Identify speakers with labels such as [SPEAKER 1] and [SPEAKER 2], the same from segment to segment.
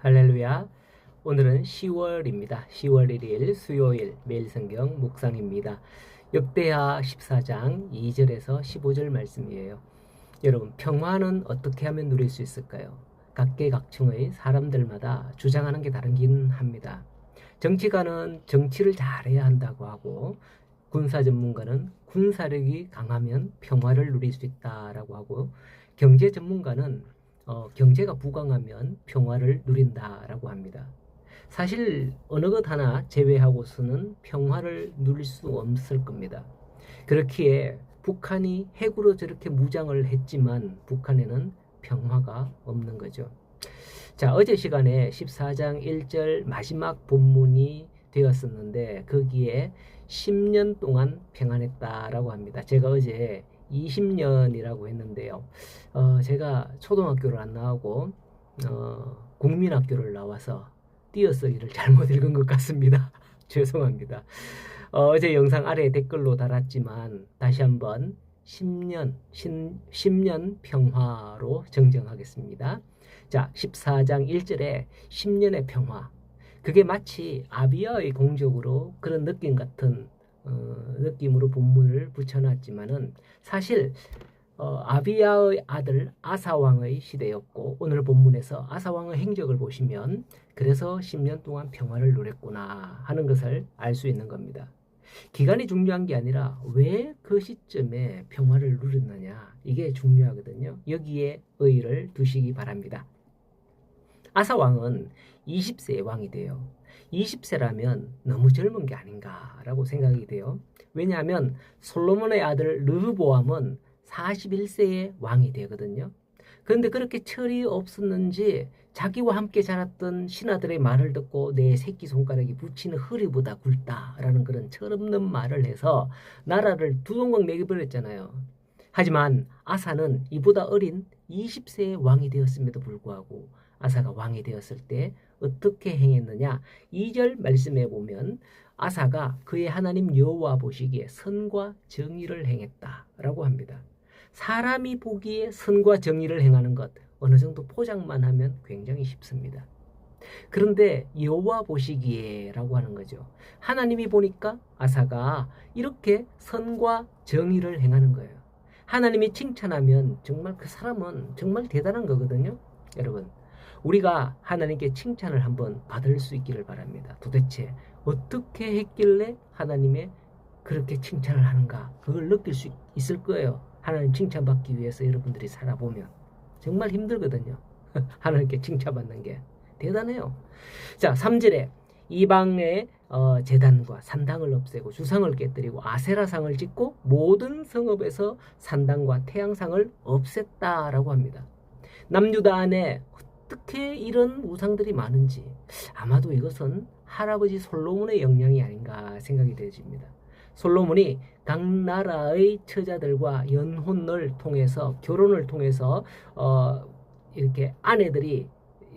[SPEAKER 1] 할렐루야. 오늘은 10월입니다. 10월 1일 수요일 매일성경 묵상입니다. 역대하 14장 2절에서 15절 말씀이에요. 여러분, 평화는 어떻게 하면 누릴 수 있을까요? 각계각층의 사람들마다 주장하는 게 다르긴 합니다. 정치가는 정치를 잘해야 한다고 하고, 군사 전문가는 군사력이 강하면 평화를 누릴 수 있다라고 하고, 경제 전문가는 경제가 부강하면 평화를 누린다라고 합니다. 사실 어느 것 하나 제외하고서는 평화를 누릴 수 없을 겁니다. 그렇기에 북한이 핵으로 저렇게 무장을 했지만 북한에는 평화가 없는 거죠. 자, 어제 시간에 14장 1절 마지막 본문이 되었었는데 거기에 10년 동안 평안했다라고 합니다. 제가 어제 20년이라고 했는데요. 제가 초등학교를 안 나오고 국민학교를 나와서 띄어쓰기를 잘못 읽은 것 같습니다. 죄송합니다. 어제 영상 아래 댓글로 달았지만 다시 한번 10년 평화로 정정하겠습니다. 자, 14장 1절에 10년의 평화. 그게 마치 아비야의 공적으로 그런 느낌 같은 느낌으로 본문을 붙여놨지만은 사실 아비야의 아들 아사왕의 시대였고 오늘 본문에서 아사왕의 행적을 보시면 그래서 10년 동안 평화를 누렸구나 하는 것을 알 수 있는 겁니다. 기간이 중요한 게 아니라 왜 그 시점에 평화를 누렸느냐 이게 중요하거든요. 여기에 의의를 두시기 바랍니다. 아사왕은 20세의 왕이 돼요. 20세라면 너무 젊은 게 아닌가라고 생각이 돼요. 왜냐하면 솔로몬의 아들 르흐보암은 41세의 왕이 되거든요. 그런데 그렇게 철이 없었는지 자기와 함께 자랐던 신하들의 말을 듣고 내 새끼손가락이 붙이는 허리보다 굵다라는 그런 철없는 말을 해서 나라를 두 동강 매겨버렸잖아요. 하지만 아사는 이보다 어린 20세의 왕이 되었음에도 불구하고 아사가 왕이 되었을 때 어떻게 행했느냐 2절 말씀에 보면 아사가 그의 하나님 여호와 보시기에 선과 정의를 행했다라고 합니다. 사람이 보기에 선과 정의를 행하는 것 어느 정도 포장만 하면 굉장히 쉽습니다. 그런데 여호와 보시기에 라고 하는 거죠. 하나님이 보니까 아사가 이렇게 선과 정의를 행하는 거예요. 하나님이 칭찬하면 정말 그 사람은 정말 대단한 거거든요. 여러분, 우리가 하나님께 칭찬을 한번 받을 수 있기를 바랍니다. 도대체 어떻게 했길래 하나님의 그렇게 칭찬을 하는가 그걸 느낄 수 있을 거예요. 하나님 칭찬받기 위해서 여러분들이 살아보면 정말 힘들거든요. 하나님께 칭찬받는 게 대단해요. 자, 3절에 이방의 제단과 산당을 없애고 주상을 깨뜨리고 아세라상을 짓고 모든 성읍에서 산당과 태양상을 없앴다라고 합니다. 남유다 안에 어떻게 이런 우상들이 많은지 아마도 이것은 할아버지 솔로몬의 영향이 아닌가 생각이 되어집니다. 솔로몬이 각 나라의 처자들과 연혼을 통해서 결혼을 통해서 이렇게 아내들이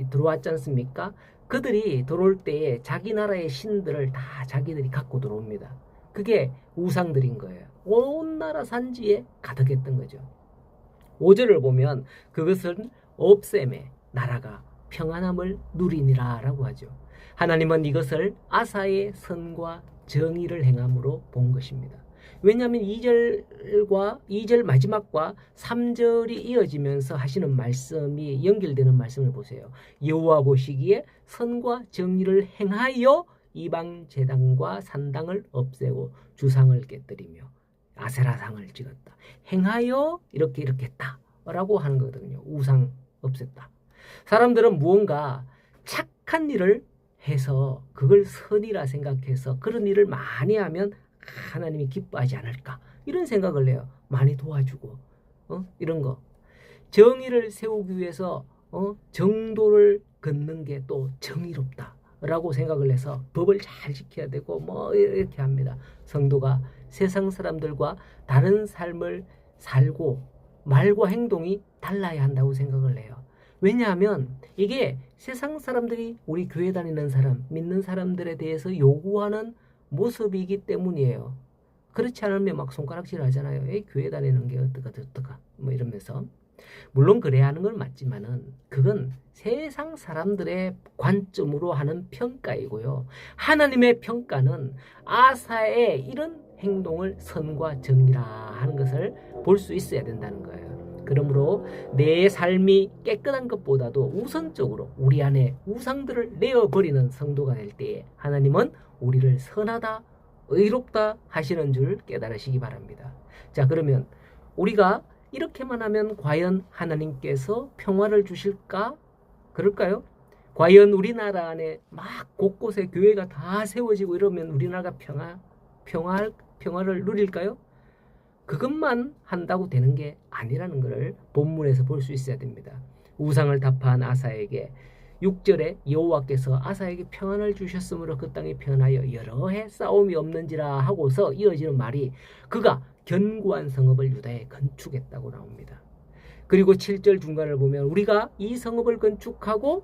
[SPEAKER 1] 들어왔지 않습니까? 그들이 들어올 때에 자기 나라의 신들을 다 자기들이 갖고 들어옵니다. 그게 우상들인 거예요. 온 나라 산지에 가득했던 거죠. 5절을 보면 그것은 없앰에 나라가 평안함을 누리니라 라고 하죠. 하나님은 이것을 아사의 선과 정의를 행함으로 본 것입니다. 왜냐하면 2절 마지막과 3절이 이어지면서 하시는 말씀이 연결되는 말씀을 보세요. 여호와 보시기에 선과 정의를 행하여 이방 제단과 산당을 없애고 주상을 깨뜨리며 아세라상을 찍었다. 행하여 이렇게 했다 라고 하는 거거든요. 우상 없앴다. 사람들은 무언가 착한 일을 해서 그걸 선이라 생각해서 그런 일을 많이 하면 하나님이 기뻐하지 않을까 이런 생각을 해요. 많이 도와주고 이런 거 정의를 세우기 위해서 정도를 걷는 게 또 정의롭다라고 생각을 해서 법을 잘 지켜야 되고 뭐 이렇게 합니다. 성도가 세상 사람들과 다른 삶을 살고 말과 행동이 달라야 한다고 생각을 해요. 왜냐하면 이게 세상 사람들이 우리 교회 다니는 사람, 믿는 사람들에 대해서 요구하는 모습이기 때문이에요. 그렇지 않으면 막 손가락질 하잖아요. 에이, 교회 다니는 게 어떡하 뭐 이러면서. 물론 그래야 하는 건 맞지만은 그건 세상 사람들의 관점으로 하는 평가이고요. 하나님의 평가는 아사의 이런 행동을 선과 정이라 하는 것을 볼 수 있어야 된다는 거예요. 그러므로 내 삶이 깨끗한 것보다도 우선적으로 우리 안에 우상들을 내어버리는 성도가 될 때에 하나님은 우리를 선하다, 의롭다 하시는 줄 깨달으시기 바랍니다. 자, 그러면 우리가 이렇게만 하면 과연 하나님께서 평화를 주실까? 그럴까요? 과연 우리나라 안에 막 곳곳에 교회가 다 세워지고 이러면 우리나라가 평화를 누릴까요? 그것만 한다고 되는 게 아니라는 것을 본문에서 볼 수 있어야 됩니다. 우상을 타파한 아사에게 6절에 여호와께서 아사에게 평안을 주셨으므로 그 땅이 평안하여 여러 해 싸움이 없는지라 하고서 이어지는 말이 그가 견고한 성읍을 유다에 건축했다고 나옵니다. 그리고 7절 중간을 보면 우리가 이 성읍을 건축하고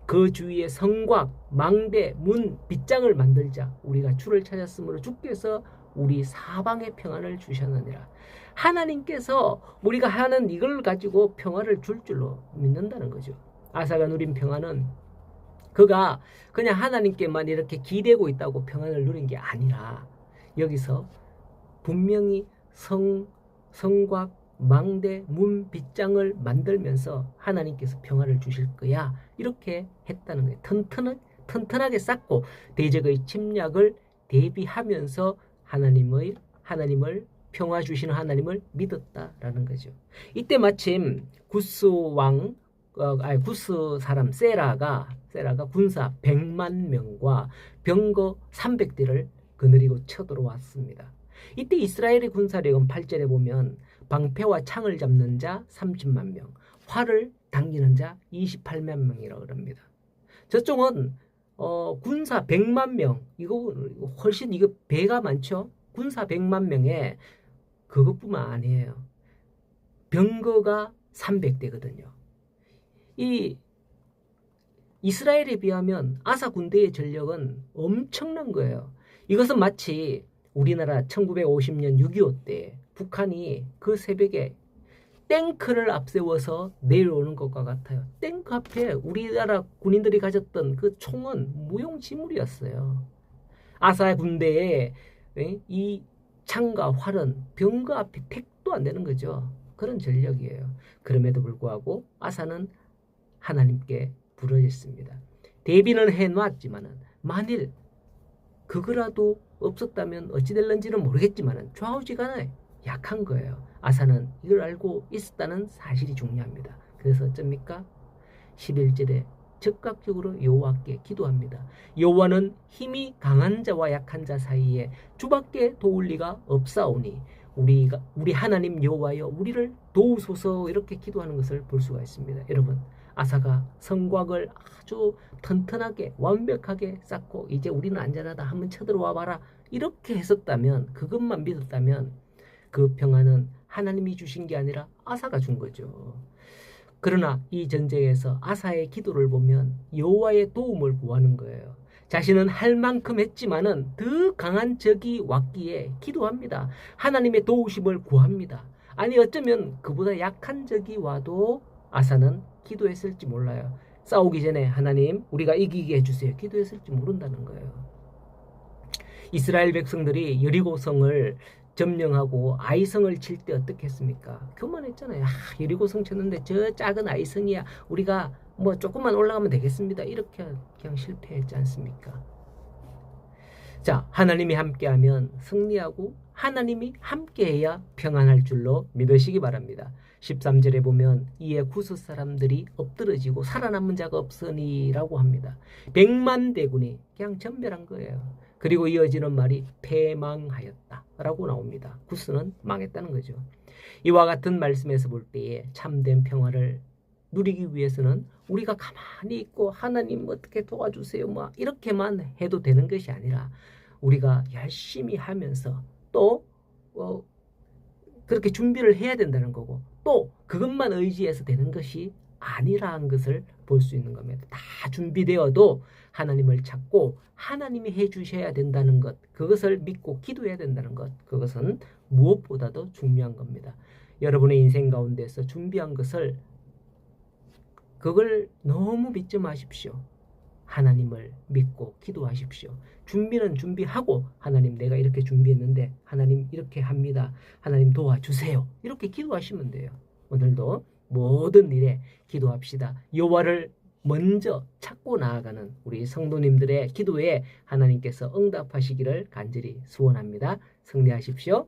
[SPEAKER 1] 그 주위에 성곽, 망대, 문, 빗장을 만들자. 우리가 주를 찾았으므로 주께서 우리 사방에 평안을 주셨느니라. 하나님께서 우리가 하는 이걸 가지고 평화를 줄 줄로 믿는다는 거죠. 아사가 누린 평안은 그가 그냥 하나님께만 이렇게 기대고 있다고 평안을 누린 게 아니라 여기서 분명히 성곽, 망대, 문, 빗장을 만들면서 하나님께서 평화를 주실 거야. 이렇게 했다는 거예요. 튼튼하게 쌓고 대적의 침략을 대비하면서 하나님을 평화 주시는 하나님을 믿었다라는 거죠. 이때 마침 구스 사람 세라가 군사 100만 명과 병거 300대를 거느리고 쳐들어왔습니다. 이때 이스라엘의 군사력은 8절에 보면 방패와 창을 잡는 자 30만 명, 활을 당기는 자 28만 명이라고 합니다. 저쪽은 군사 100만 명, 이거 훨씬 이거 배가 많죠? 군사 100만 명에 그것뿐만 아니에요. 병거가 300대거든요. 이 이스라엘에 비하면 아사 군대의 전력은 엄청난 거예요. 이것은 마치 우리나라 1950년 6.25 때 북한이 그 새벽에 탱크를 앞세워서 내려오는 것과 같아요. 탱크 앞에 우리나라 군인들이 가졌던 그 총은 무용지물이었어요. 아사 군대의 이 창과 활은 병거 앞에 택도 안 되는 거죠. 그런 전력이에요. 그럼에도 불구하고 아사는 하나님께 부르짖습니다. 대비는 해놨지만은 만일 그거라도 없었다면 어찌 될는지는 모르겠지만은 좌우지간에 약한 거예요. 아사는 이걸 알고 있었다는 사실이 중요합니다. 그래서 어쩝니까? 11절에 즉각적으로 여호와께 기도합니다. 여호와는 힘이 강한 자와 약한 자 사이에 주밖에 도울 리가 없사오니 우리 하나님 여호와여 우리를 도우소서 이렇게 기도하는 것을 볼 수가 있습니다. 여러분, 아사가 성곽을 아주 튼튼하게 완벽하게 쌓고 이제 우리는 안전하다 한번 쳐들어와 봐라 이렇게 했었다면, 그것만 믿었다면 그 평안은 하나님이 주신 게 아니라 아사가 준 거죠. 그러나 이 전쟁에서 아사의 기도를 보면 여호와의 도움을 구하는 거예요. 자신은 할 만큼 했지만은 더 강한 적이 왔기에 기도합니다. 하나님의 도우심을 구합니다. 아니 어쩌면 그보다 약한 적이 와도 아사는 기도했을지 몰라요. 싸우기 전에 하나님 우리가 이기게 해주세요. 기도했을지 모른다는 거예요. 이스라엘 백성들이 여리고성을 점령하고 아이성을 칠 때 어떻게 했습니까? 교만했잖아요. 여리고성 쳤는데 저 작은 아이성이야. 우리가 뭐 조금만 올라가면 되겠습니다. 이렇게 그냥 실패했지 않습니까? 자, 하나님이 함께하면 승리하고 하나님이 함께해야 평안할 줄로 믿으시기 바랍니다. 13절에 보면 이에 구스 사람들이 엎드러지고 살아남은 자가 없으니라고 합니다. 100만 대군이 그냥 전멸한 거예요. 그리고 이어지는 말이 패망하였다 라고 나옵니다. 구스는 망했다는 거죠. 이와 같은 말씀에서 볼 때에 참된 평화를 누리기 위해서는 우리가 가만히 있고 하나님 어떻게 도와주세요 뭐 이렇게만 해도 되는 것이 아니라 우리가 열심히 하면서 또 그렇게 준비를 해야 된다는 거고, 또 그것만 의지해서 되는 것이 아니라는 것을 볼 수 있는 겁니다. 다 준비되어도 하나님을 찾고 하나님이 해주셔야 된다는 것, 그것을 믿고 기도해야 된다는 것, 그것은 무엇보다도 중요한 겁니다. 여러분의 인생 가운데서 준비한 것을 그걸 너무 믿지 마십시오. 하나님을 믿고 기도하십시오. 준비는 준비하고 하나님 내가 이렇게 준비했는데 하나님 이렇게 합니다. 하나님 도와주세요. 이렇게 기도하시면 돼요. 오늘도 모든 일에 기도합시다. 여호와를 먼저 찾고 나아가는 우리 성도님들의 기도에 하나님께서 응답하시기를 간절히 소원합니다. 승리하십시오.